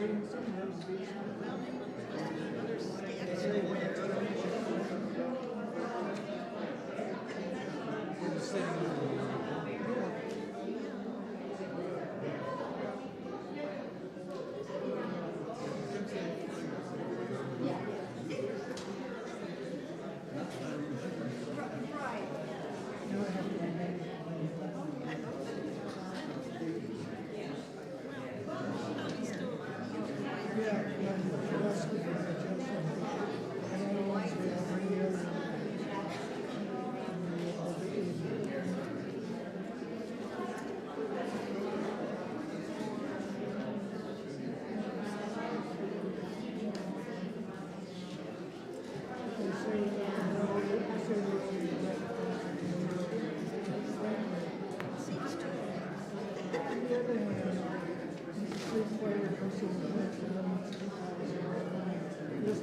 Just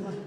like this.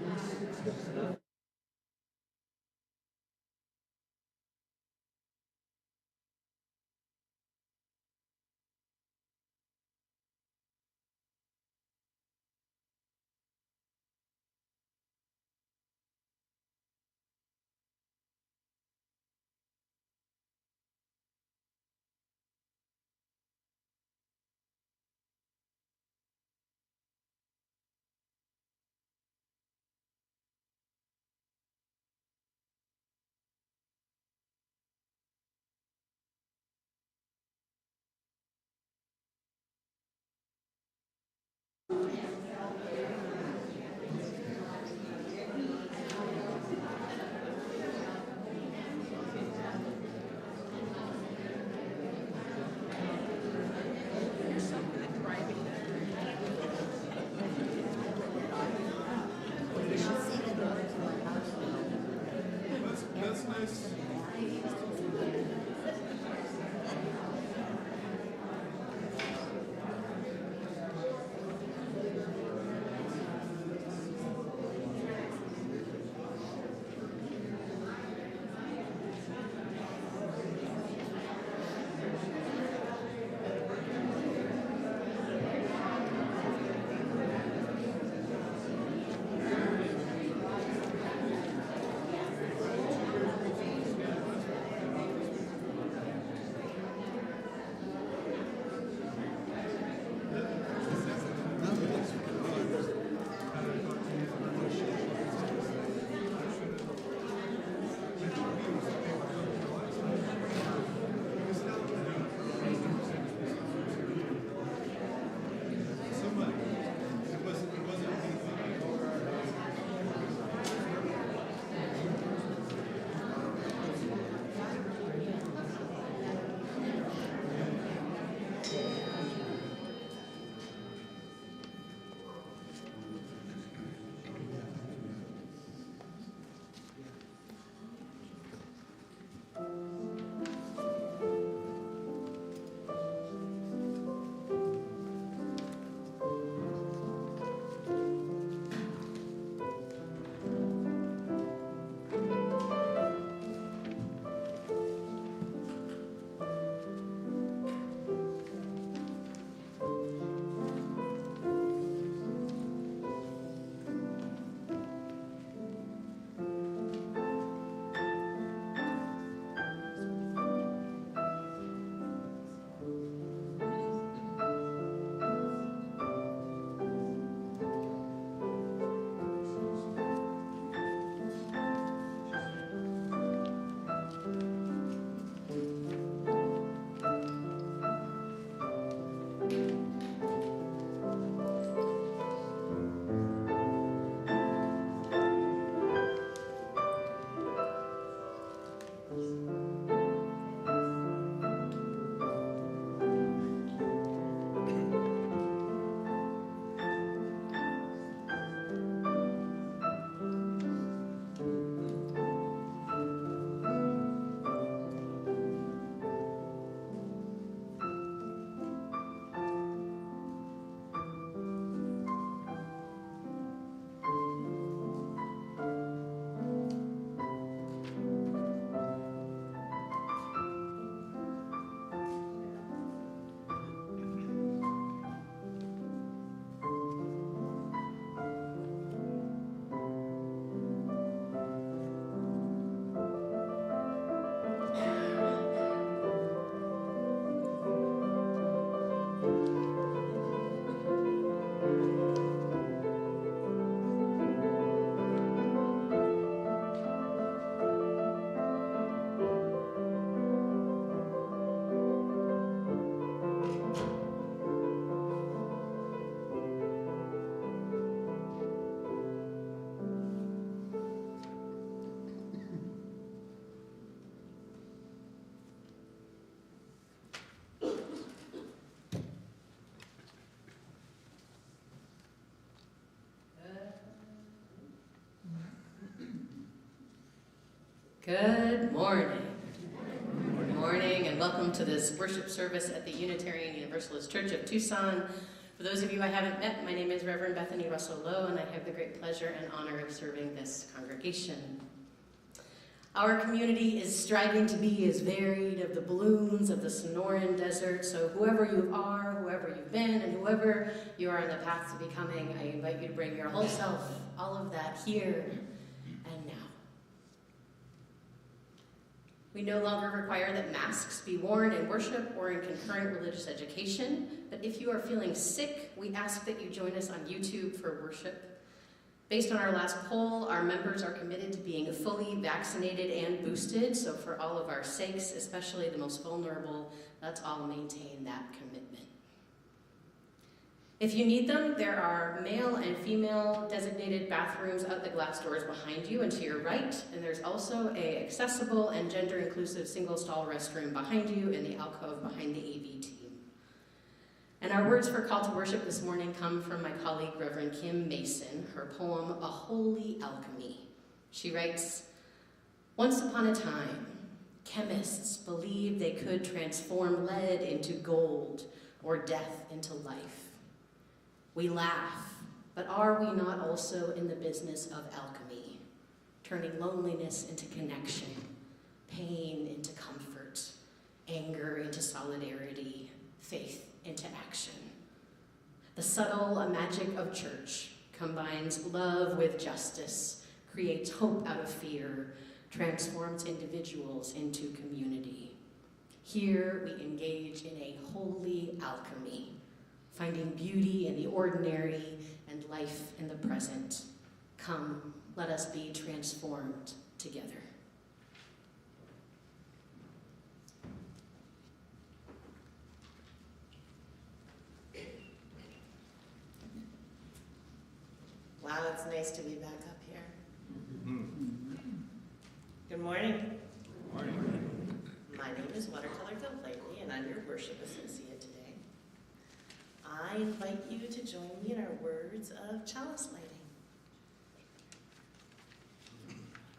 Good morning. Good morning, and welcome to this worship service at the Unitarian Universalist Church of Tucson. For those of you I haven't met, my name is Reverend Bethany Russell Lowe, and I have the great pleasure and honor of serving this congregation. Our community is striving to be as varied of the blooms of the Sonoran Desert, so whoever you are, whoever you've been, and whoever you are on the path to becoming, I invite you to bring your whole self, all of that here and now. We no longer require that masks be worn in worship or in concurrent religious education, but if you are feeling sick, we ask that you join us on YouTube for worship. Based on our last poll, our members are committed to being fully vaccinated and boosted, so for all of our sakes, especially the most vulnerable, let's all maintain that commitment. If you need them, there are male and female designated bathrooms out the glass doors behind you and to your right, and there's also an accessible and gender-inclusive single-stall restroom behind you in the alcove behind the AV team. And our words for call to worship this morning come from my colleague, Reverend Kim Mason, her poem, A Holy Alchemy. She writes, "Once upon a time, chemists believed they could transform lead into gold or death into life. We laugh, but are we not also in the business of alchemy, turning loneliness into connection, pain into comfort, anger into solidarity, faith into action? The subtle magic of church combines love with justice, creates hope out of fear, transforms individuals into community. Here we engage in a holy alchemy, finding beauty in the ordinary and life in the present. Come, let us be transformed together." Wow, it's nice to be back up here. Good morning. Good morning. My name is Watercolor Goldlightly, and I'm your worship associate today. I invite you to join me in our words of chalice lighting.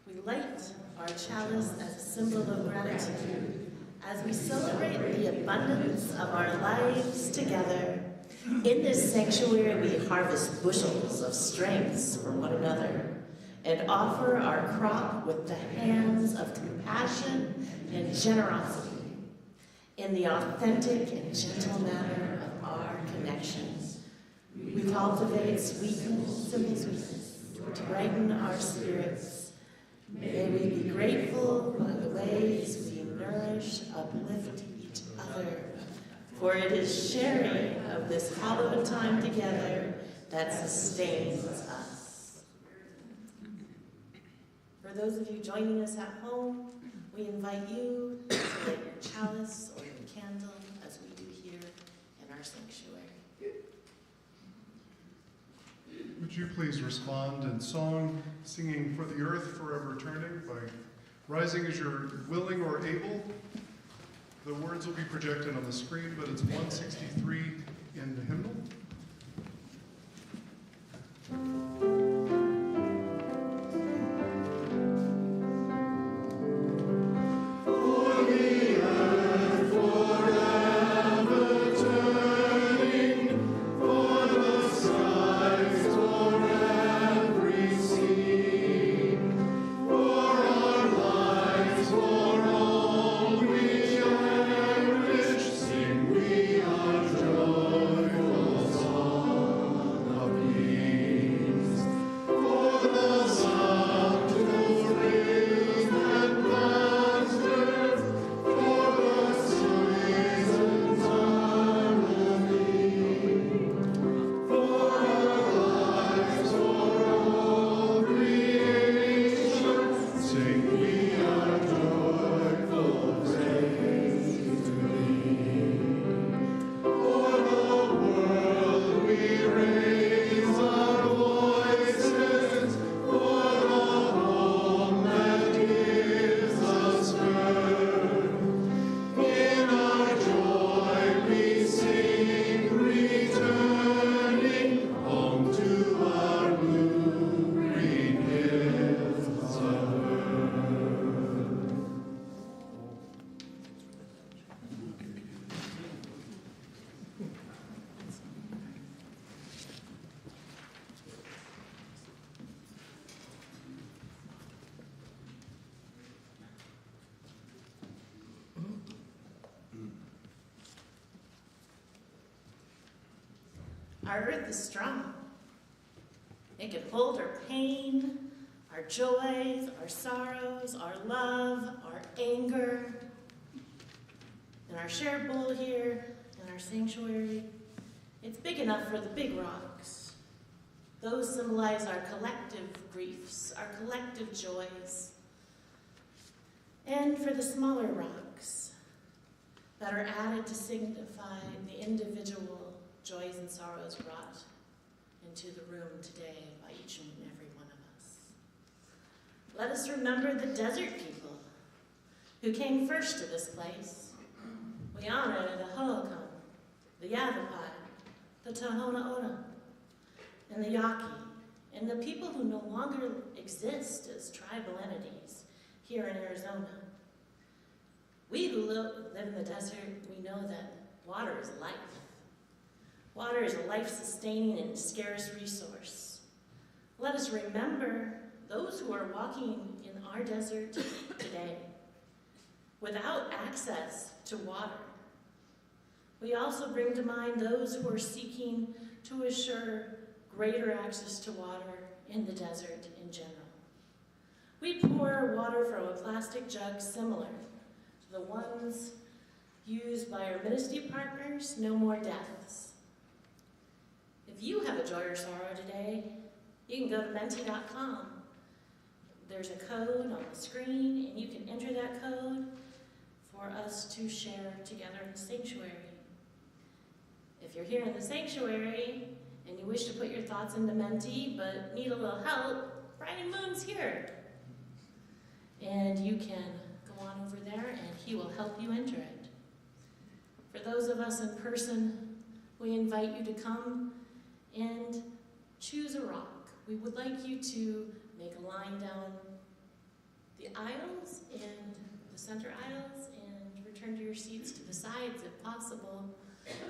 We light our chalice as a symbol of gratitude as we celebrate the abundance of our lives together. In this sanctuary, we harvest bushels of strengths for one another and offer our crop with the hands of compassion and generosity in the authentic and gentle manner of our connections. We cultivate sweetness and sweetness to brighten our spirits. May we be grateful for the ways we nourish, uplift each other. For it is sharing of this hallowed time together that sustains us. For those of you joining us at home, we invite you to light your chalice or your candle as we do here in our sanctuary. Would you please respond in song, singing "For the Earth Forever Turning" by rising as you're willing or able. The words will be projected on the screen, but it's 163 in the hymnal. Joyful song of peace. Our earth is strong. It can hold our pain, our joys, our sorrows, our love, our anger. And our shared bowl here in our sanctuary, it's big enough for the big rocks. Those symbolize our collective griefs, our collective joys. And for the smaller rocks that are added to signify the individual joys and sorrows brought into the room today by each and every one of us. Let us remember the desert people who came first to this place. We honor the Hohokam, the Yavapai, the Tohono O'odham, and the Yaqui, and the people who no longer exist as tribal entities here in Arizona. We who live in the desert, we know that water is life. Water is a life-sustaining and scarce resource. Let us remember those who are walking in our desert today without access to water. We also bring to mind those who are seeking to assure greater access to water in the desert in general. We pour water from a plastic jug similar to the ones used by our ministry partners, No More Deaths. If you have a joy or sorrow today, you can go to menti.com. There's a code on the screen, and you can enter that code for us to share together in the sanctuary. If you're here in the sanctuary and you wish to put your thoughts into Menti but need a little help, Brian Moon's here. And you can go on over there and he will help you enter it. For those of us in person, we invite you to come and choose a rock. We would like you to make a line down the aisles and the center aisles and return to your seats to the sides if possible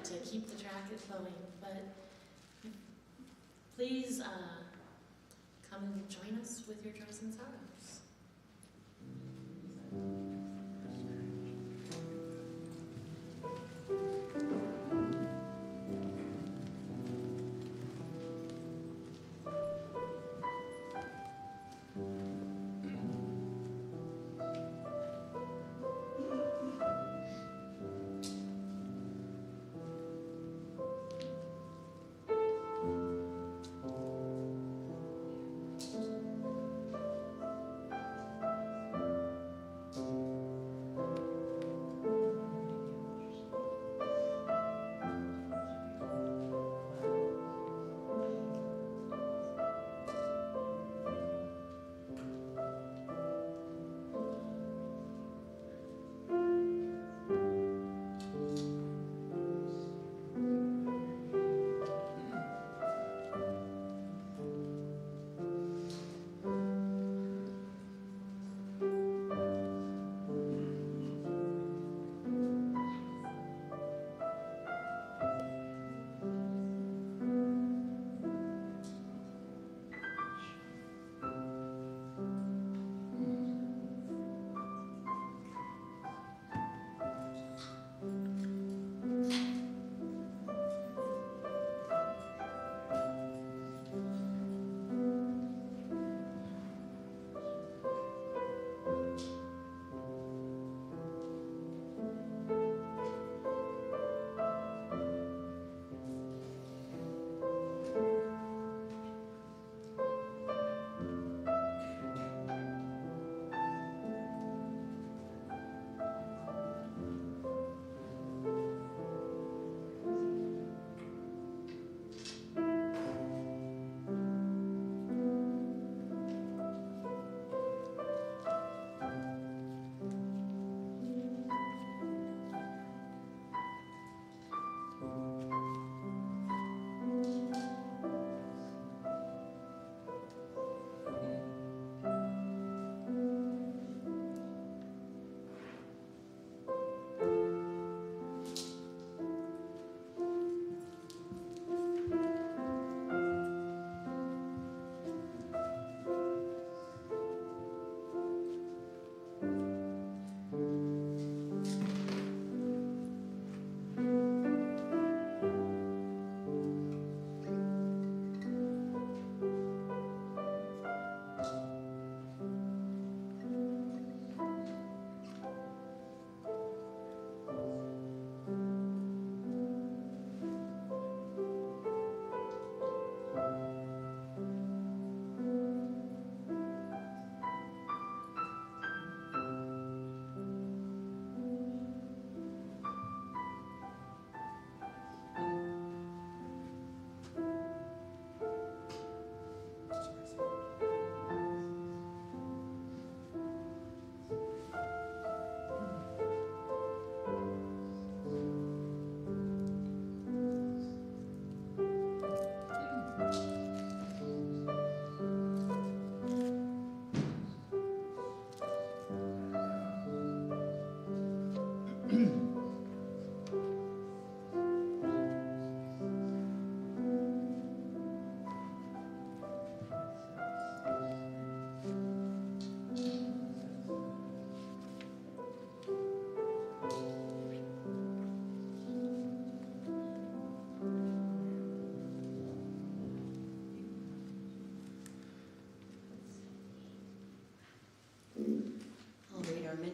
to keep the traffic flowing. But please come and join us with your joys and sorrows.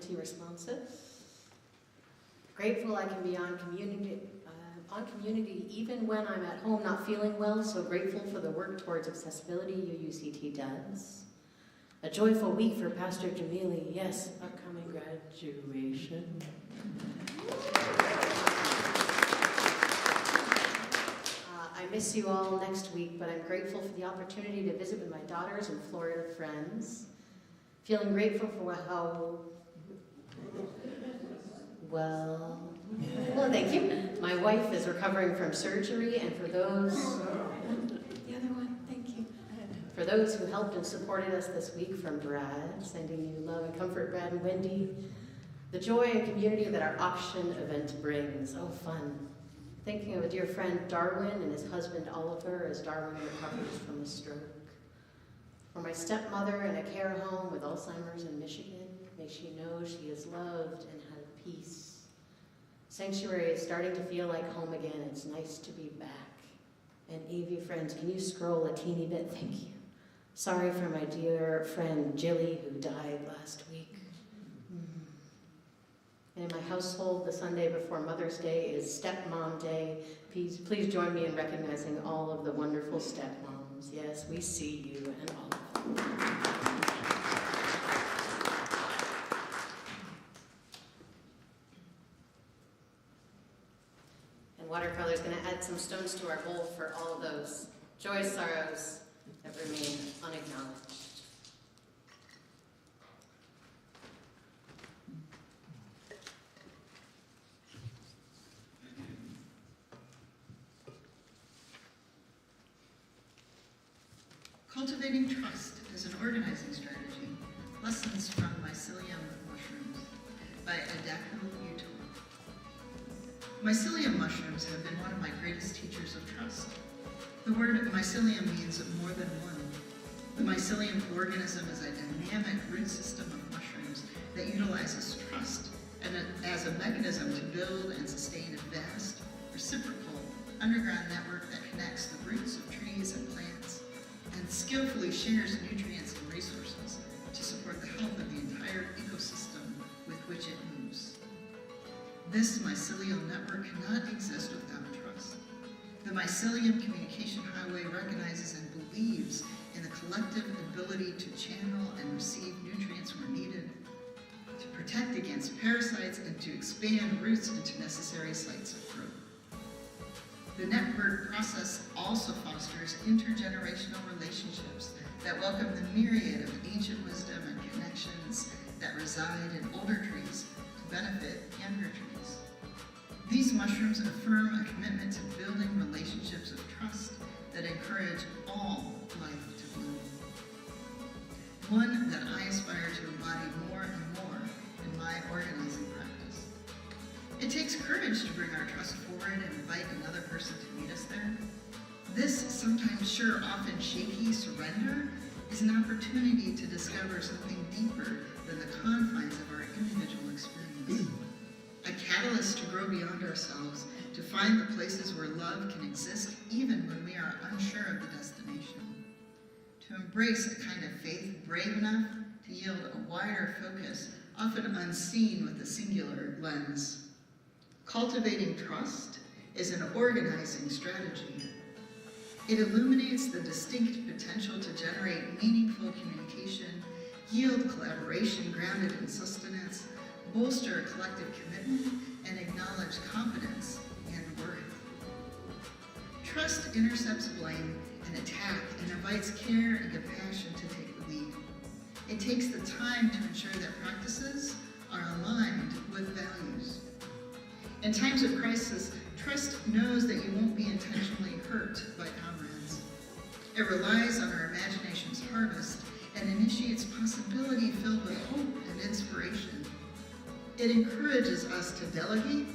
emergency responsive. Grateful I can be on community even when I'm at home not feeling well, so grateful for the work towards accessibility UUCT does. A joyful week for Pastor Jamili, yes, upcoming graduation. I miss you all next week, but I'm grateful for the opportunity to visit with my daughters and Florida friends. Feeling grateful for how well, thank you. My wife is recovering from surgery, and for those, the other one, thank you. For those who helped and supported us this week, from Brad, sending you love and comfort, Brad and Wendy. The joy and community that our auction event brings, oh fun. Thinking of a dear friend, Darwin, and his husband, Oliver, as Darwin recovers from a stroke. For my stepmother in a care home with Alzheimer's in Michigan, may she know she is loved and has peace. Sanctuary is starting to feel like home again. It's nice to be back. And AV friends, can you scroll a teeny bit? Thank you. Sorry for my dear friend Jilly, who died last week. And in my household, the Sunday before Mother's Day is Stepmom Day. Please join me in recognizing all of the wonderful stepmoms. Yes, we see you and all of them. And watercolor is going to add some stones to our bowl for all of those joyous sorrows that remain unacknowledged. Cultivating trust is an organizing strategy. Lessons from mycelium mushrooms by Adako Yuto. Mycelium mushrooms have been one of my greatest teachers of trust. The word mycelium means more than one. The mycelium organism is a dynamic root system of mushrooms that utilizes trust and as a mechanism to build and sustain a vast, reciprocal, underground network that connects the roots of trees and plants and skillfully shares nutrients and resources to support the health of the entire ecosystem with which it moves. This mycelial network cannot exist without trust. The mycelium communication highway recognizes and believes in the collective ability to channel and receive nutrients where needed, to protect against parasites, and to expand roots into necessary sites of growth. The network process also fosters intergenerational relationships that welcome the myriad of ancient wisdom and connections that reside in older trees to benefit younger trees. These mushrooms affirm a commitment to building relationships of trust that encourage all life to bloom. One that I aspire to embody more and more in my organizing practice. It takes courage to bring our trust forward and invite another person to meet us there. This sometimes sure, often shaky surrender is an opportunity to discover something deeper than the confines of our individual experience. A catalyst to grow beyond ourselves, to find the places where love can exist even when we are unsure of the destination. To embrace a kind of faith brave enough to yield a wider focus, often unseen with a singular lens. Cultivating trust is an organizing strategy. It illuminates the distinct potential to generate meaningful communication, yield collaboration grounded in sustenance, bolster a collective commitment, and acknowledge competence and worth. Trust intercepts blame and attack and invites care and compassion to take the lead. It takes the time to ensure that practices are aligned with values. In times of crisis, trust knows that you won't be intentionally hurt by comrades. It relies on our imagination's harvest and initiates possibility filled with hope and inspiration. It encourages us to delegate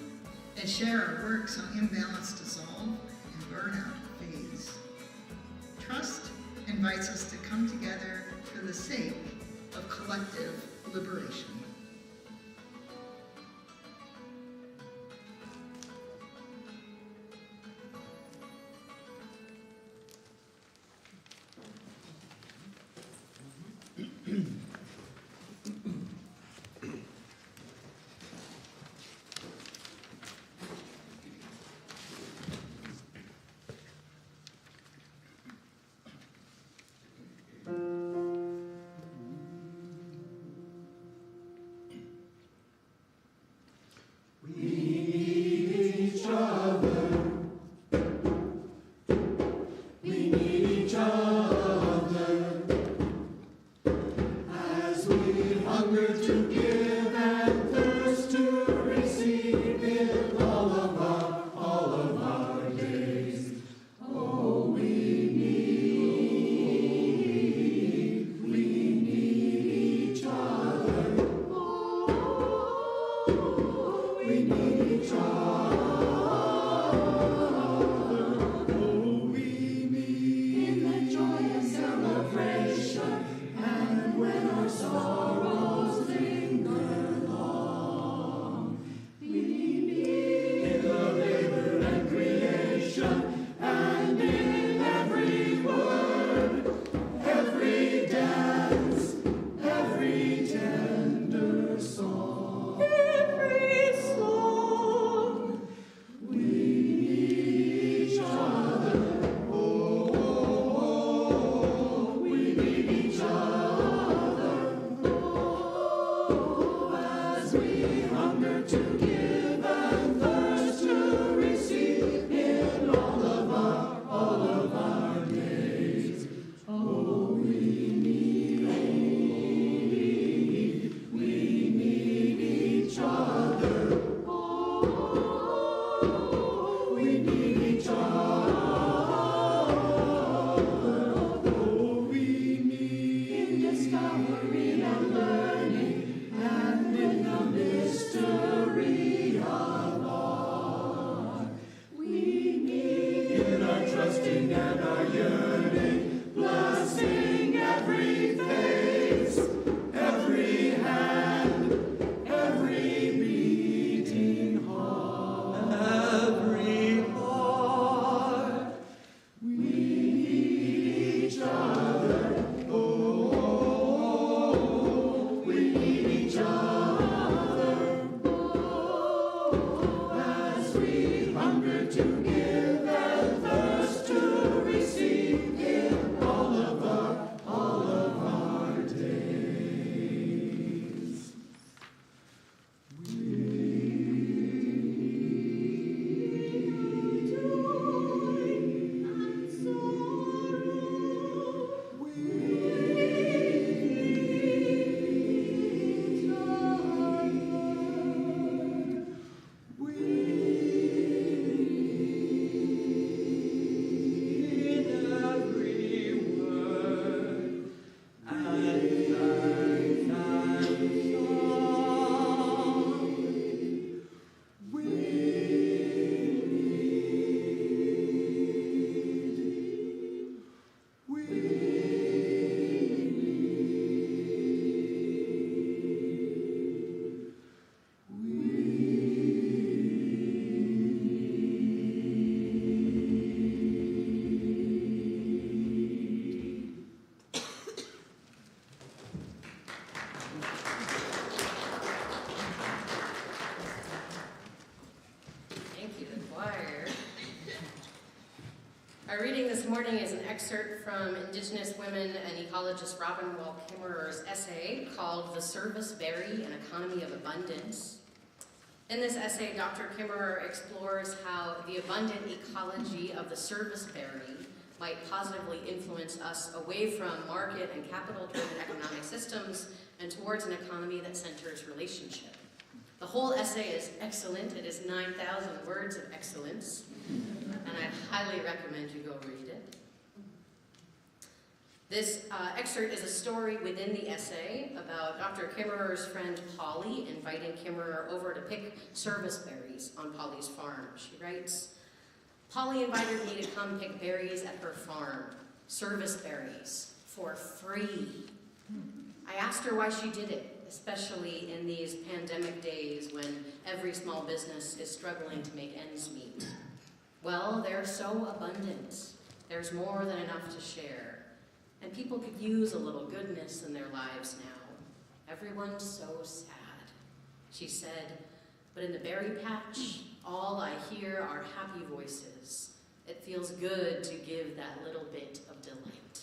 and share our work so imbalance dissolve and burnout fades. Trust invites us to come together for the sake of collective liberation. Our reading this morning is an excerpt from Indigenous women and ecologist Robin Wall Kimmerer's essay called The Service Berry, An Economy of Abundance. In this essay, Dr. Kimmerer explores how the abundant ecology of the service berry might positively influence us away from market and capital-driven economic systems and towards an economy that centers relationship. The whole essay is excellent. It is 9,000 words of excellence, and I highly recommend you go read it. This excerpt is a story within the essay about Dr. Kimmerer's friend Polly inviting Kimmerer over to pick service berries on Polly's farm. She writes, "Polly invited me to come pick berries at her farm, service berries, for free. I asked her why she did it, especially in these pandemic days when every small business is struggling to make ends meet. Well, they're so abundant. There's more than enough to share. And people could use a little goodness in their lives now. Everyone's so sad," she said, "but in the berry patch, all I hear are happy voices. It feels good to give that little bit of delight."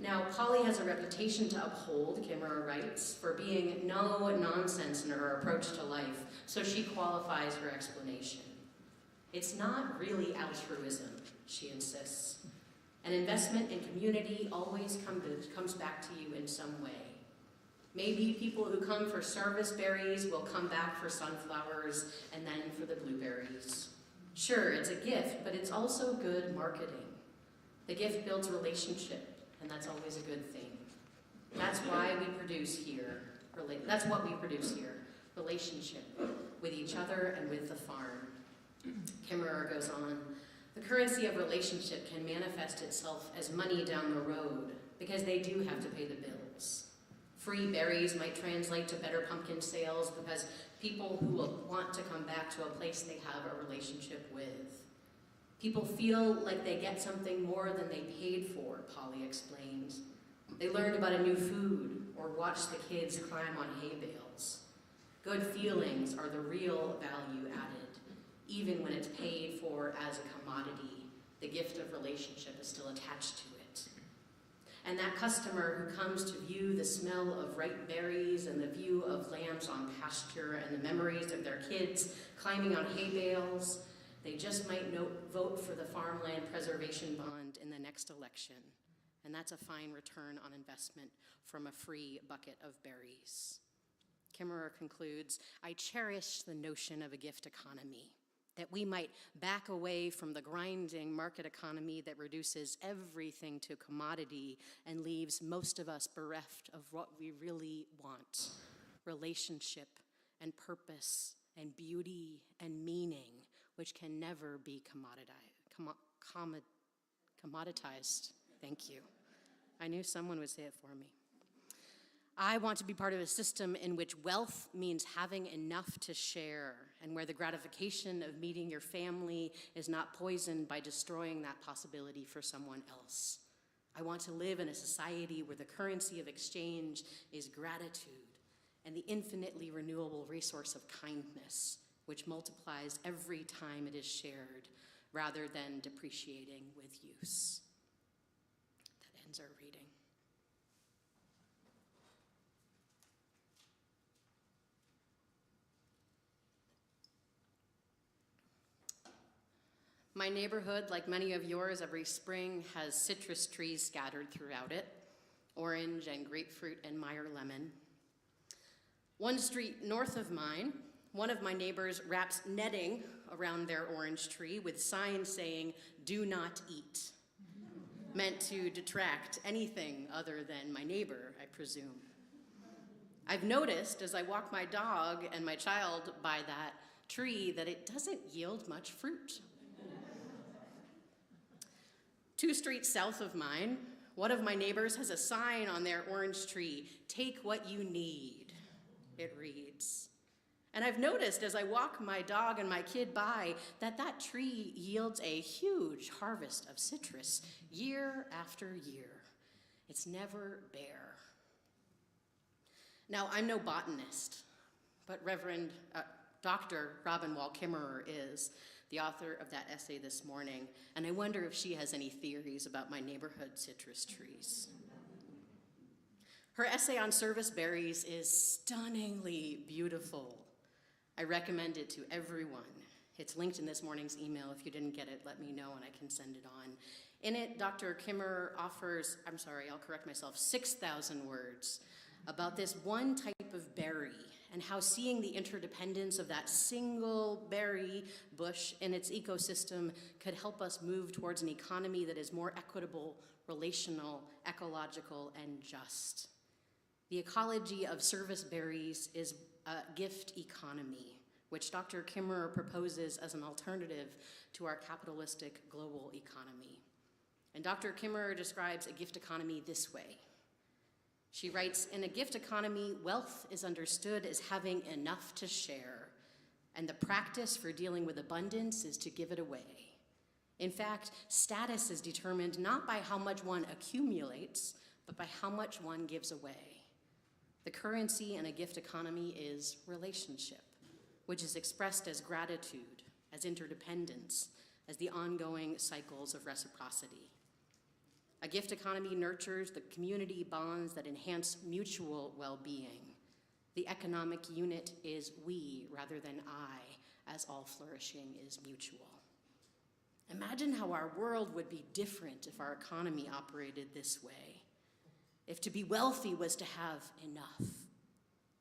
Now, Polly has a reputation to uphold, Kimmerer writes, for being no nonsense in her approach to life, so she qualifies her explanation. "It's not really altruism," she insists. "An investment in community always comes back to you in some way. Maybe people who come for service berries will come back for sunflowers and then for the blueberries. Sure, it's a gift, but it's also good marketing. The gift builds relationship, and that's always a good thing. That's why we produce here. That's what we produce here, relationship with each other and with the farm." Kimmerer goes on, "The currency of relationship can manifest itself as money down the road because they do have to pay the bills. Free berries might translate to better pumpkin sales because people who will want to come back to a place they have a relationship with. People feel like they get something more than they paid for," Polly explains. "They learned about a new food or watched the kids climb on hay bales. Good feelings are the real value added. Even when it's paid for as a commodity, the gift of relationship is still attached to it. And that customer who comes to view the smell of ripe berries and the view of lambs on pasture and the memories of their kids climbing on hay bales, they just might vote for the farmland preservation bond in the next election. And that's a fine return on investment from a free bucket of berries." Kimmerer concludes, "I cherish the notion of a gift economy. that we might back away from the grinding market economy that reduces everything to commodity and leaves most of us bereft of what we really want: relationship and purpose and beauty and meaning, which can never be commoditized. Thank you. I knew someone would say it for me. I want to be part of a system in which wealth means having enough to share, and where the gratification of meeting your family is not poisoned by destroying that possibility for someone else. I want to live in a society where the currency of exchange is gratitude and the infinitely renewable resource of kindness, which multiplies every time it is shared, rather than depreciating with use. That ends our reading. My neighborhood, like many of yours, every spring has citrus trees scattered throughout it: orange and grapefruit and Meyer lemon. One street north of mine, one of my neighbors wraps netting around their orange tree with signs saying, "Do not eat," meant to detract anything other than my neighbor, I presume. I've noticed as I walk my dog and my child by that tree that it doesn't yield much fruit. 2 streets south of mine, one of my neighbors has a sign on their orange tree: "Take what you need," it reads. And I've noticed as I walk my dog and my kid by that that tree yields a huge harvest of citrus year after year. It's never bare. Now, I'm no botanist, but Dr. Robin Wall Kimmerer is, the author of that essay this morning, and I wonder if she has any theories about my neighborhood citrus trees. Her essay on service berries is stunningly beautiful. I recommend it to everyone. It's linked in this morning's email. If you didn't get it, let me know and I can send it on. In it, Dr. Kimmerer offers, I'll correct myself, 6,000 words about this one type of berry and how seeing the interdependence of that single berry bush in its ecosystem could help us move towards an economy that is more equitable, relational, ecological, and just. The ecology of service berries is a gift economy, which Dr. Kimmerer proposes as an alternative to our capitalistic global economy. And Dr. Kimmerer describes a gift economy this way. She writes, "In a gift economy, wealth is understood as having enough to share, and the practice for dealing with abundance is to give it away. In fact, status is determined not by how much one accumulates, but by how much one gives away. The currency in a gift economy is relationship, which is expressed as gratitude, as interdependence, as the ongoing cycles of reciprocity. A gift economy nurtures the community bonds that enhance mutual well-being. The economic unit is we rather than I, as all flourishing is mutual." Imagine how our world would be different if our economy operated this way. If to be wealthy was to have enough.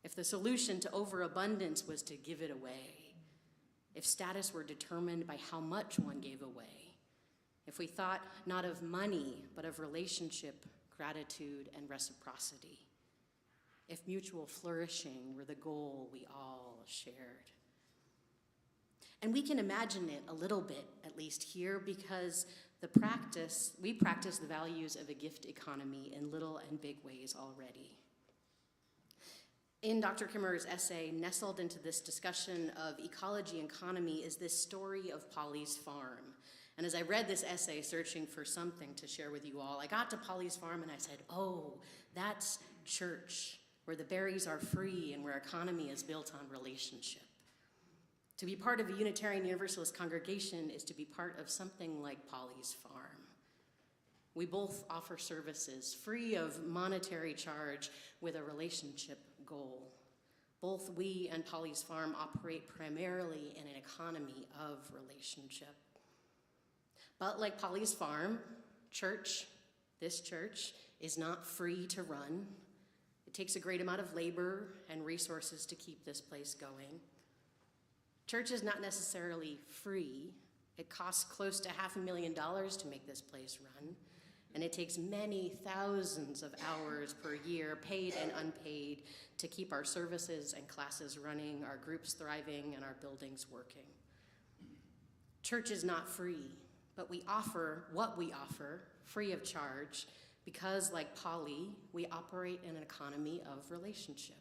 If the solution to overabundance was to give it away. If status were determined by how much one gave away. If we thought not of money, but of relationship, gratitude, and reciprocity. If mutual flourishing were the goal we all shared. And we can imagine it a little bit, at least here, because we practice the values of a gift economy in little and big ways already. In Dr. Kimmerer's essay, nestled into this discussion of ecology and economy is this story of Polly's Farm. And as I read this essay, searching for something to share with you all, I got to Polly's Farm and I said, oh, that's church, where the berries are free and where economy is built on relationship. To be part of a Unitarian Universalist congregation is to be part of something like Polly's Farm. We both offer services free of monetary charge with a relationship goal. Both we and Polly's Farm operate primarily in an economy of relationship. But like Polly's Farm, this church, is not free to run. It takes a great amount of labor and resources to keep this place going. Church is not necessarily free. It costs close to $500,000 to make this place run, and it takes many thousands of hours per year, paid and unpaid, to keep our services and classes running, our groups thriving, and our buildings working. Church is not free, but we offer what we offer free of charge because, like Polly, we operate in an economy of relationship.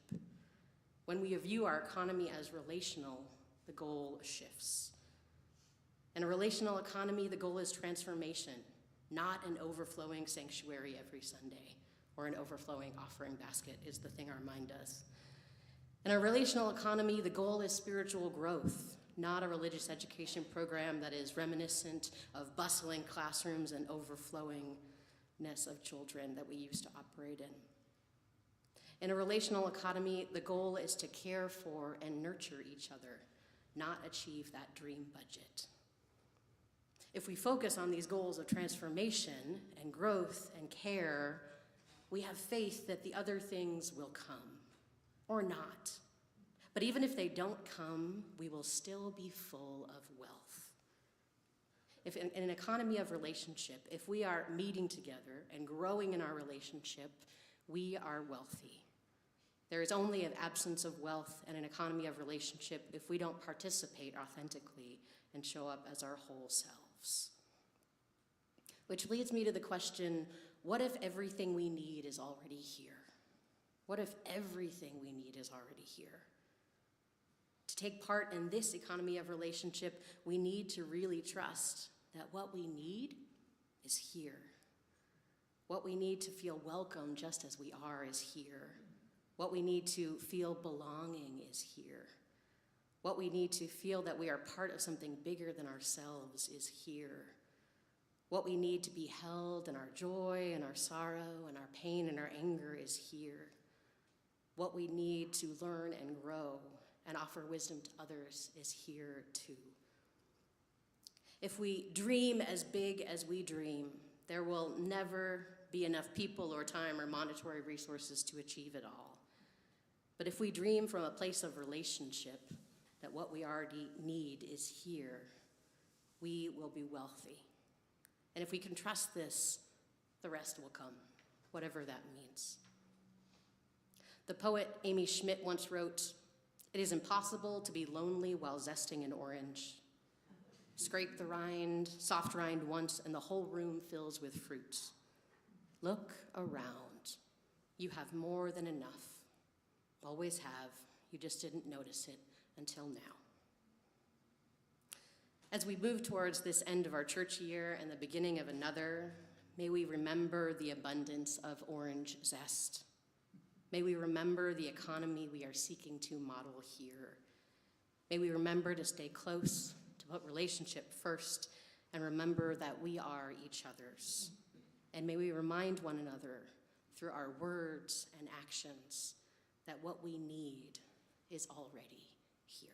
When we view our economy as relational, the goal shifts. In a relational economy, the goal is transformation, not an overflowing sanctuary every Sunday or an overflowing offering basket is the thing our mind does. In a relational economy, the goal is spiritual growth, not a religious education program that is reminiscent of bustling classrooms and overflowingness of children that we used to operate in. In a relational economy, the goal is to care for and nurture each other, not achieve that dream budget. If we focus on these goals of transformation and growth and care, we have faith that the other things will come, or not. But even if they don't come, we will still be full of wealth. If in an economy of relationship, if we are meeting together and growing in our relationship, we are wealthy. There is only an absence of wealth in an economy of relationship if we don't participate authentically and show up as our whole selves. Which leads me to the question, what if everything we need is already here? What if everything we need is already here? To take part in this economy of relationship, we need to really trust that what we need is here. What we need to feel welcome just as we are is here. What we need to feel belonging is here. What we need to feel that we are part of something bigger than ourselves is here. What we need to be held in our joy and our sorrow and our pain and our anger is here. What we need to learn and grow and offer wisdom to others is here too. If we dream as big as we dream, there will never be enough people or time or monetary resources to achieve it all. But if we dream from a place of relationship, that what we already need is here, we will be wealthy. And if we can trust this, the rest will come, whatever that means. The poet Amy Schmidt once wrote, "It is impossible to be lonely while zesting an orange. Scrape the rind, soft rind once, and the whole room fills with fruit. Look around. You have more than enough. Always have. You just didn't notice it until now." As we move towards this end of our church year and the beginning of another, may we remember the abundance of orange zest. May we remember the economy we are seeking to model here. May we remember to stay close, to put relationship first, and remember that we are each other's. And may we remind one another through our words and actions that what we need is already here.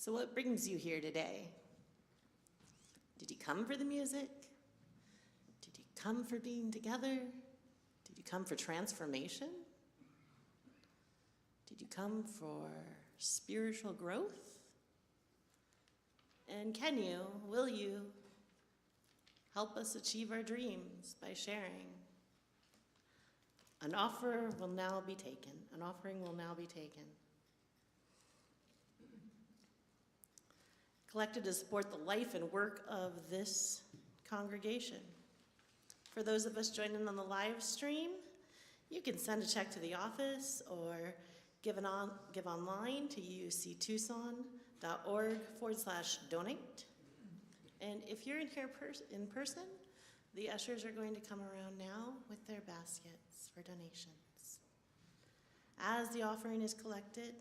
So what brings you here today? Did you come for the music? Did you come for being together? Did you come for transformation? Did you come for spiritual growth? And will you help us achieve our dreams by sharing? An offering will now be taken. Collected to support the life and work of this congregation. For those of us joining on the live stream, you can send a check to the office or give online to uuctucson.org/donate. And if you're in here in person, the ushers are going to come around now with their baskets for donations. As the offering is collected,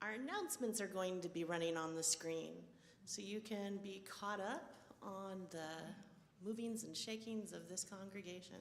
our announcements are going to be running on the screen, so you can be caught up on the movings and shakings of this congregation.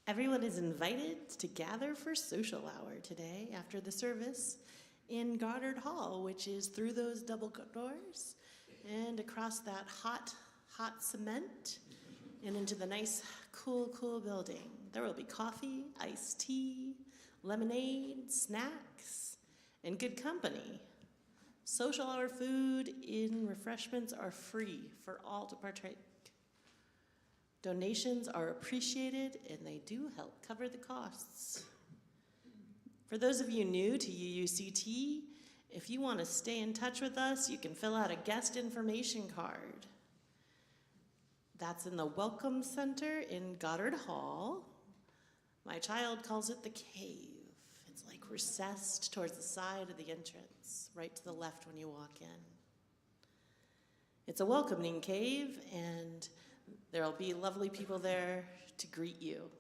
Everyone is invited to gather for social hour today after the service in Goddard Hall, which is through those double doors and across that hot cement and into the nice, cool building. There will be coffee, iced tea, lemonade, snacks, and good company. Social hour food and refreshments are free for all to partake. Donations are appreciated, and they do help cover the costs. For those of you new to UUCT, if you want to stay in touch with us, you can fill out a guest information card. That's in the Welcome Center in Goddard Hall. My child calls it the cave. It's like recessed towards the side of the entrance, right to the left when you walk in. It's a welcoming cave, and there'll be lovely people there to greet you.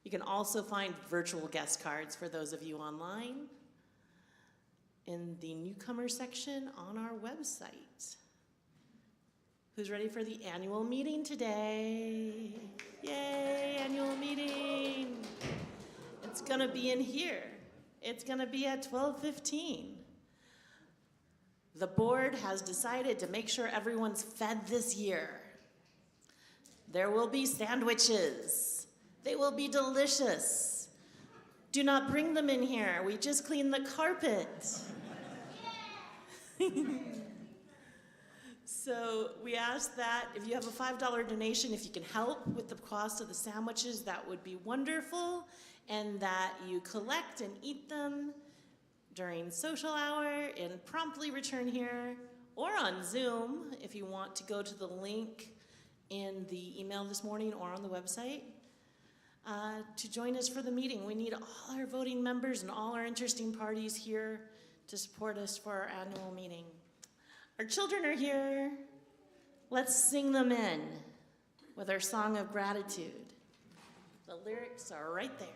You can also find virtual guest cards for those of you online in the newcomer section on our website. Who's ready for the annual meeting today? Yay, annual meeting. It's gonna be in here. It's gonna be at 12:15. The board has decided to make sure everyone's fed this year. There will be sandwiches. They will be delicious. Do not bring them in here. We just cleaned the carpet. So we ask that if you have a $5 donation, if you can help with the cost of the sandwiches, that would be wonderful, and that you collect and eat them during social hour and promptly return here or on Zoom if you want to go to the link in the email this morning or on the website to join us for the meeting. We need all our voting members and all our interesting parties here to support us for our annual meeting. Our children are here. Let's sing them in with our song of gratitude. The lyrics are right there.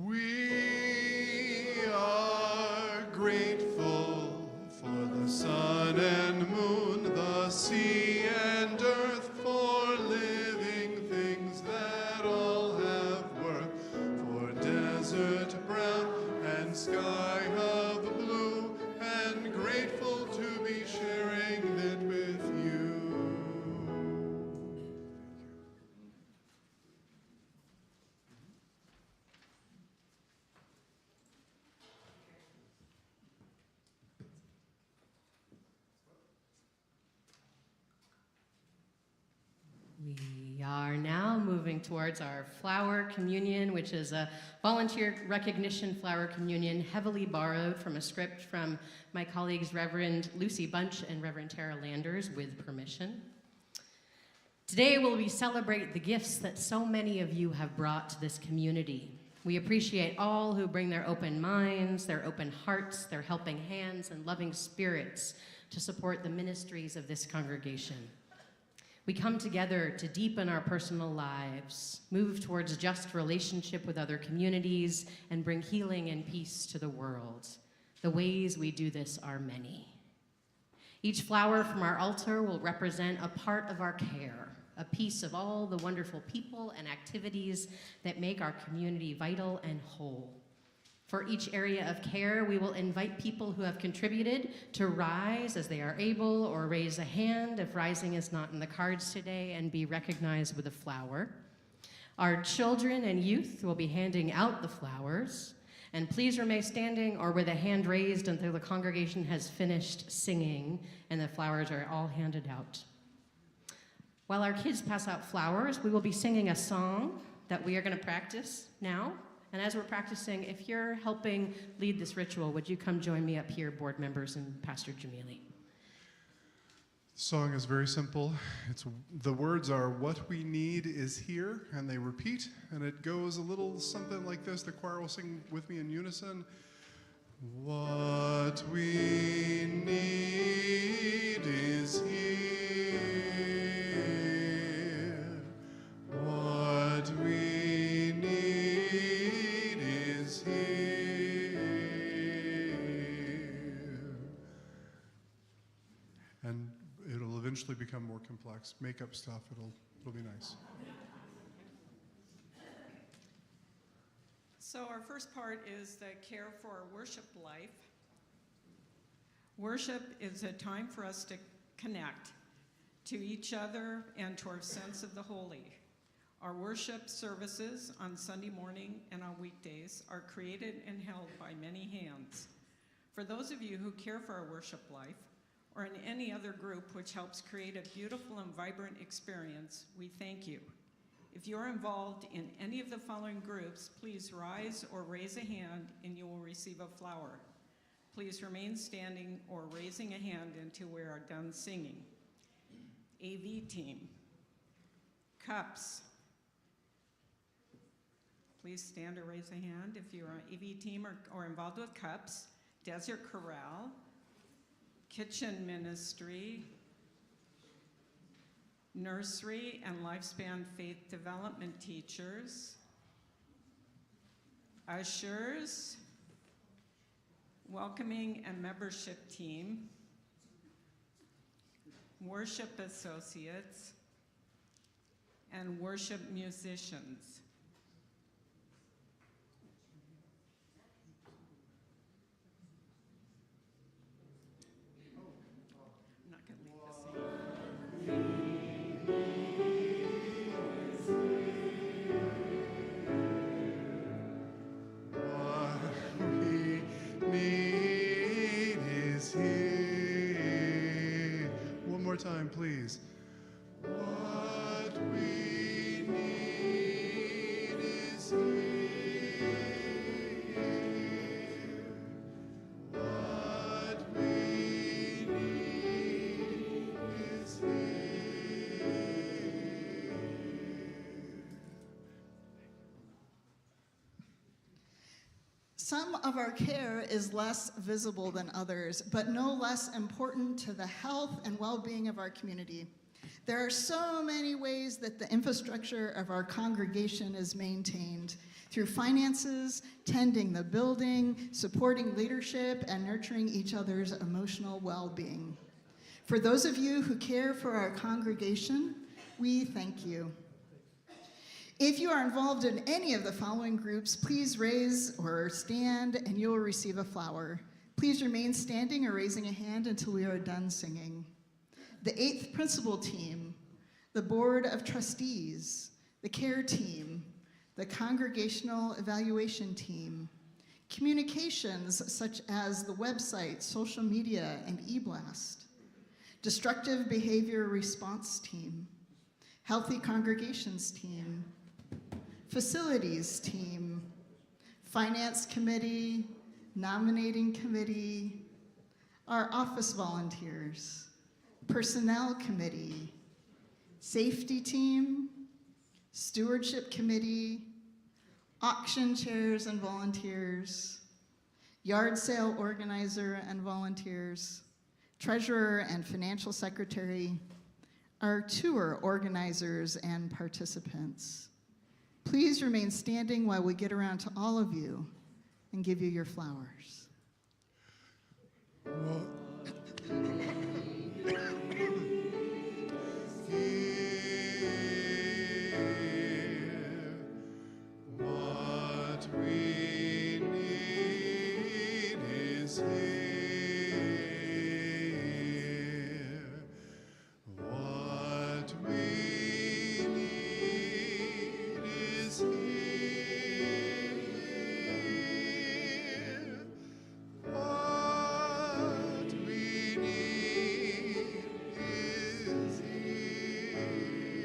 We are grateful for the sun and moon, the sea and earth, for living things that all have worth, for desert brown and sky of blue, and grateful to be sharing it with you. We are now moving towards our flower communion, which is a volunteer recognition flower communion, heavily borrowed from a script from my colleagues Reverend Lucy Bunch and Reverend Tara Landers, with permission. Today we celebrate the gifts that so many of you have brought to this community. We appreciate all who bring their open minds, their open hearts, their helping hands, and loving spirits to support the ministries of this congregation. We come together to deepen our personal lives, move towards just relationship with other communities, and bring healing and peace to the world. The ways we do this are many. Each flower from our altar will represent a part of our care, a piece of all the wonderful people and activities that make our community vital and whole. For each area of care, we will invite people who have contributed to rise as they are able, or raise a hand if rising is not in the cards today, and be recognized with a flower. Our children and youth will be handing out the flowers, and please remain standing or with a hand raised until the congregation has finished singing and the flowers are all handed out. While our kids pass out flowers, we will be singing a song that we are going to practice now. And as we're practicing, if you're helping lead this ritual, would you come join me up here, board members and Pastor Jamili? The song is very simple. The words are, "What we need is here," and they repeat, and it goes a little something like this. The choir will sing with me in unison. What we need is here. What we need is here. And it'll eventually become more complex. Make up stuff, it'll be nice. So our first part is the care for our worship life. Worship is a time for us to connect to each other and to our sense of the holy. Our worship services on Sunday morning and on weekdays are created and held by many hands. For those of you who care for our worship life, or in any other group which helps create a beautiful and vibrant experience, we thank you. If you're involved in any of the following groups, please rise or raise a hand and you will receive a flower. Please remain standing or raising a hand until we are done singing. AV team. Cups. Please stand or raise a hand if you're on AV team or involved with cups. Desert Corral. Kitchen ministry. Nursery and lifespan faith development teachers, ushers, welcoming and membership team, worship associates, and worship musicians. I'm not going to leave this in. Time, please. What we need is here. What we need is here. Some of our care is less visible than others, but no less important to the health and well-being of our community. There are so many ways that the infrastructure of our congregation is maintained through finances, tending the building, supporting leadership, and nurturing each other's emotional well-being. For those of you who care for our congregation, we thank you. If you are involved in any of the following groups, please raise or stand and you will receive a flower. Please remain standing or raising a hand until we are done singing. The 8th Principal Team, the Board of Trustees, the Care Team, the Congregational Evaluation Team, communications such as the website, social media, and e-blast, Destructive Behavior Response Team, Healthy Congregations Team, Facilities Team, Finance Committee, Nominating Committee, our office volunteers, Personnel Committee, Safety Team, Stewardship Committee, Auction Chairs and Volunteers, Yard Sale Organizer and Volunteers, Treasurer and Financial Secretary, our tour organizers and participants. Please remain standing while we get around to all of you and give you your flowers. What we need is here. What we need is here. What we need is here. What we need is here.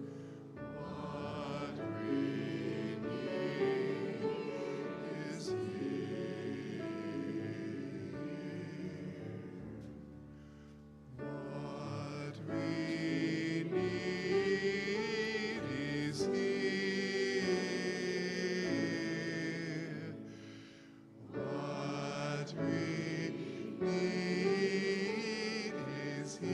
What we need is here. What we need is here. What we need is here.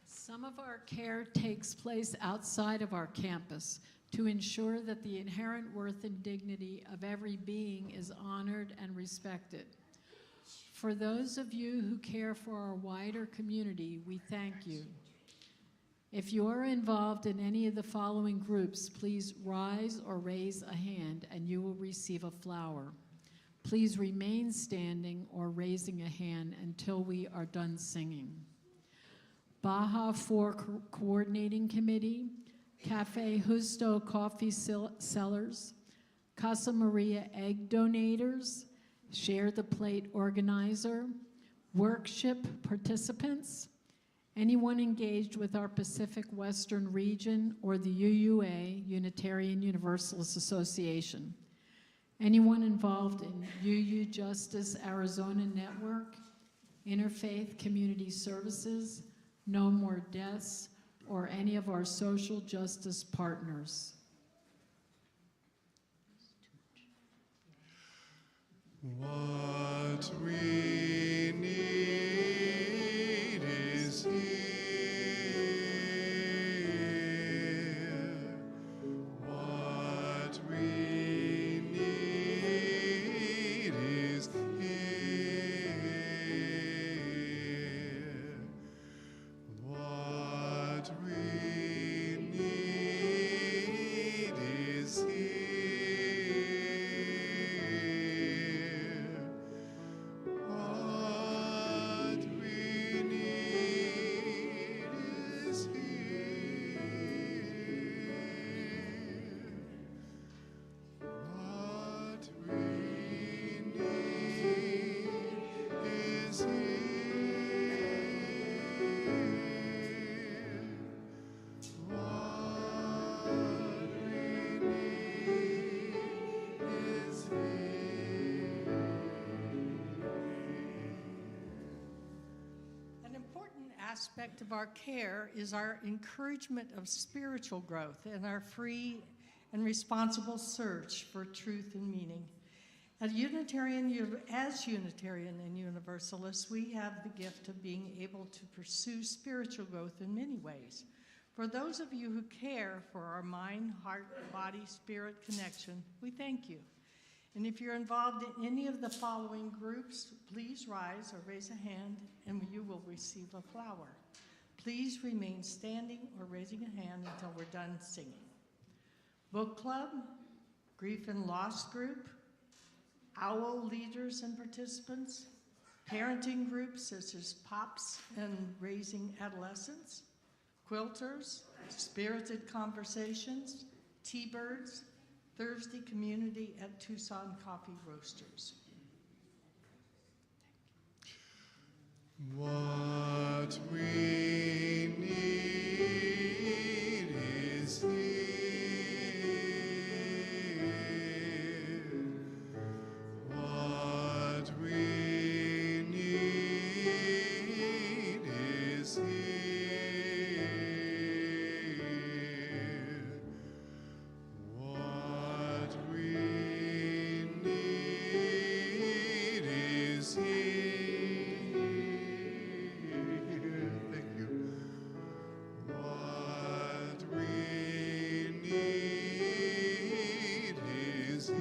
Some of our care takes place outside of our campus to ensure that the inherent worth and dignity of every being is honored and respected. For those of you who care for our wider community, we thank you. If you are involved in any of the following groups, please rise or raise a hand and you will receive a flower. Please remain standing or raising a hand until we are done singing. Baja 4 Coordinating Committee, Cafe Justo Coffee Sellers, Casa Maria Egg Donators, Share the Plate Organizer, Workship Participants, anyone engaged with our Pacific Western Region or the UUA, Unitarian Universalist Association, anyone involved in UU Justice Arizona Network, Interfaith Community Services, No More Deaths, or any of our social justice partners. What we need is here. What we need is here. What we need is here. aspect of our care is our encouragement of spiritual growth and our free and responsible search for truth and meaning. As Unitarian and Universalists, we have the gift of being able to pursue spiritual growth in many ways. For those of you who care for our mind, heart, body, spirit connection, we thank you. And if you're involved in any of the following groups, please rise or raise a hand and you will receive a flower. Please remain standing or raising a hand until we're done singing. Book club, grief and loss group, OWL leaders and participants, parenting groups such as POPs and Raising Adolescents, quilters, spirited conversations, T-birds, Thursday community at Tucson Coffee Roasters. What we need is here. What we need is here. What we need is here. Thank you. What we need is here. What we need is here.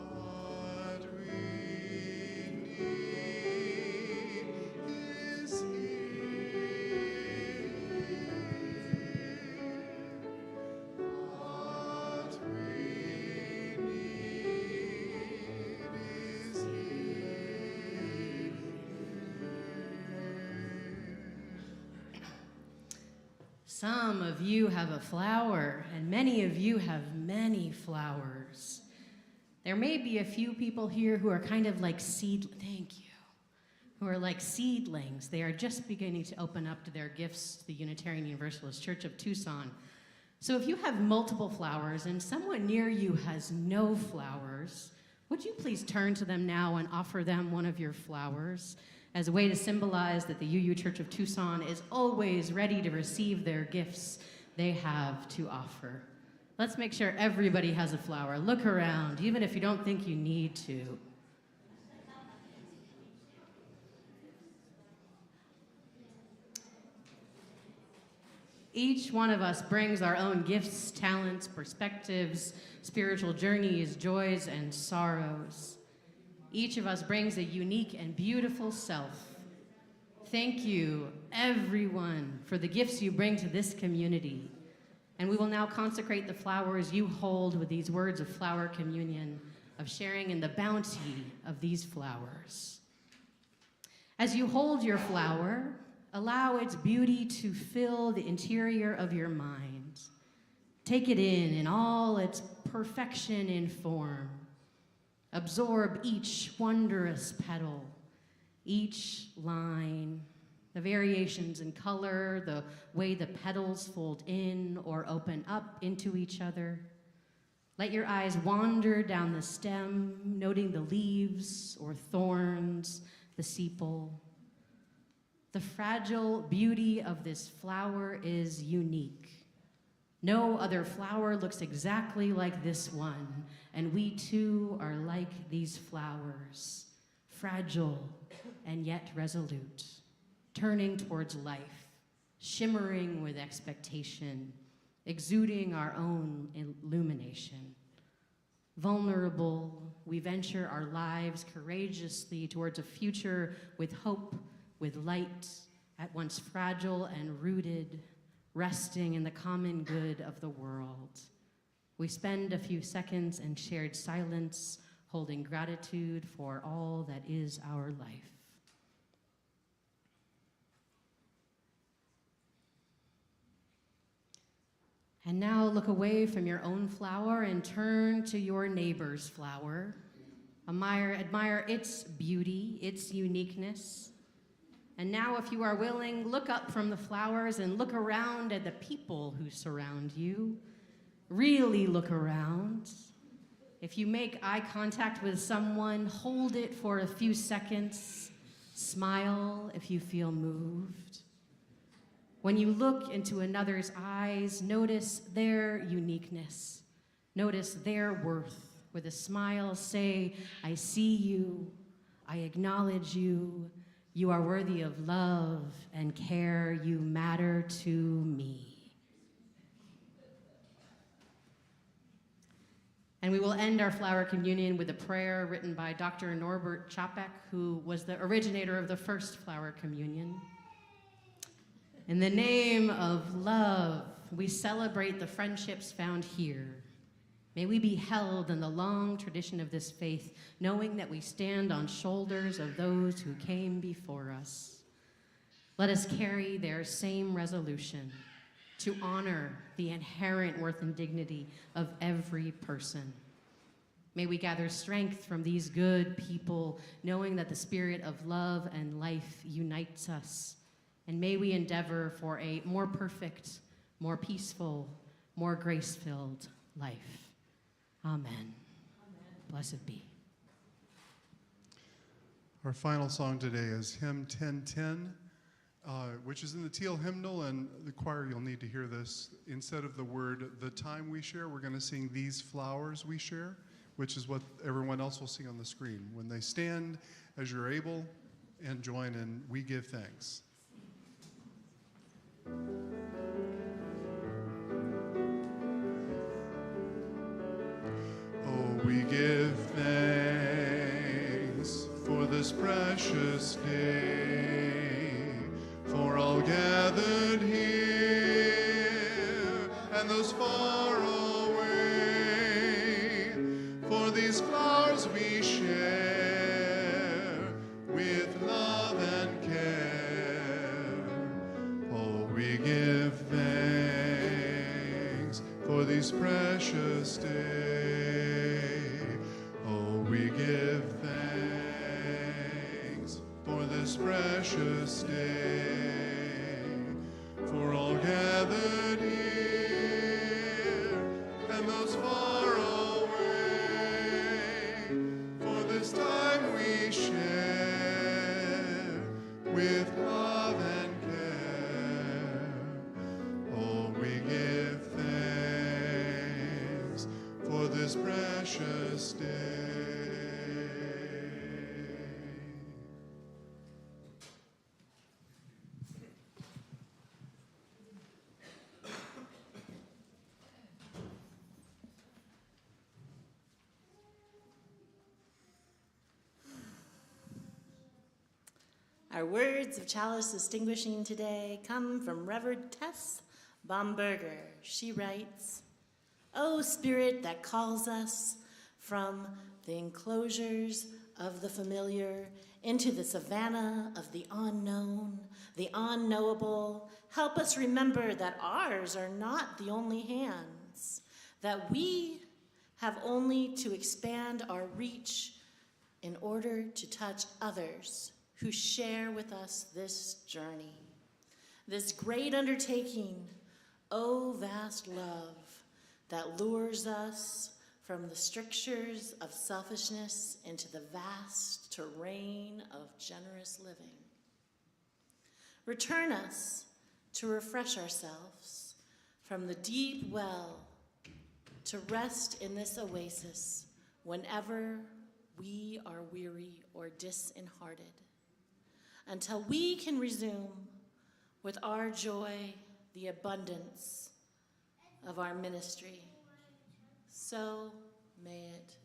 What we need is What we need is What we need is Some of you have a flower, and many of you have many flowers. There may be a few people here who are kind of like who are like seedlings. They are just beginning to open up to their gifts to the Unitarian Universalist Church of Tucson. So if you have multiple flowers and someone near you has no flowers, would you please turn to them now and offer them one of your flowers as a way to symbolize that the UU Church of Tucson is always ready to receive their gifts they have to offer. Let's make sure everybody has a flower. Look around, even if you don't think you need to. Each one of us brings our own gifts, talents, perspectives, spiritual journeys, joys, and sorrows. Each of us brings a unique and beautiful self. Thank you, everyone, for the gifts you bring to this community. And we will now consecrate the flowers you hold with these words of flower communion, of sharing in the bounty of these flowers. As you hold your flower, allow its beauty to fill the interior of your mind. Take it in all its perfection in form. Absorb each wondrous petal, each line, the variations in color, the way the petals fold in or open up into each other. Let your eyes wander down the stem, noting the leaves or thorns, the sepal. The fragile beauty of this flower is unique. No other flower looks exactly like this one, and we too are like these flowers, fragile and yet resolute, turning towards life, shimmering with expectation, exuding our own illumination. Vulnerable, we venture our lives courageously towards a future with hope, with light, at once fragile and rooted, resting in the common good of the world. We spend a few seconds in shared silence, holding gratitude for all that is our life. And now look away from your own flower and turn to your neighbor's flower. Admire its beauty, its uniqueness. And now, if you are willing, look up from the flowers and look around at the people who surround you. Really look around. If you make eye contact with someone, hold it for a few seconds. Smile if you feel moved. When you look into another's eyes, notice their uniqueness. Notice their worth. With a smile, say, I see you. I acknowledge you. You are worthy of love and care. You matter to me. And we will end our flower communion with a prayer written by Dr. Norbert Chapek, who was the originator of the first flower communion. In the name of love, we celebrate the friendships found here. May we be held in the long tradition of this faith, knowing that we stand on shoulders of those who came before us. Let us carry their same resolution to honor the inherent worth and dignity of every person. May we gather strength from these good people, knowing that the spirit of love and life unites us. And may we endeavor for a more perfect, more peaceful, more grace-filled life. Amen. Amen. Blessed be. Our final song today is hymn 1010, which is in the teal hymnal, and the choir, you'll need to hear this. Instead of the word, the time we share, we're going to sing these flowers we share, which is what everyone else will see on the screen. When they stand, as you're able, and join in, we give thanks. Oh, we give thanks for this precious day, for all gathered here and those far away, for these flowers we share with love and care. Oh, we give thanks for these precious days. Oh, we give thanks for this precious day, for all gathered here and those far away, for this time we share with love and care. Oh, we give thanks for this precious day. Our words of chalice distinguishing today come from Reverend Tess Baumberger. She writes, "O Spirit that calls us from the enclosures of the familiar into the savanna of the unknown, the unknowable, help us remember that ours are not the only hands, that we have only to expand our reach in order to touch others who share with us this journey, this great undertaking, O vast love that lures us from the strictures of selfishness into the vast terrain of generous living. Return us to refresh ourselves from the deep well, to rest in this oasis whenever we are weary or disheartened, until we can resume with our joy the abundance of our ministry. So may it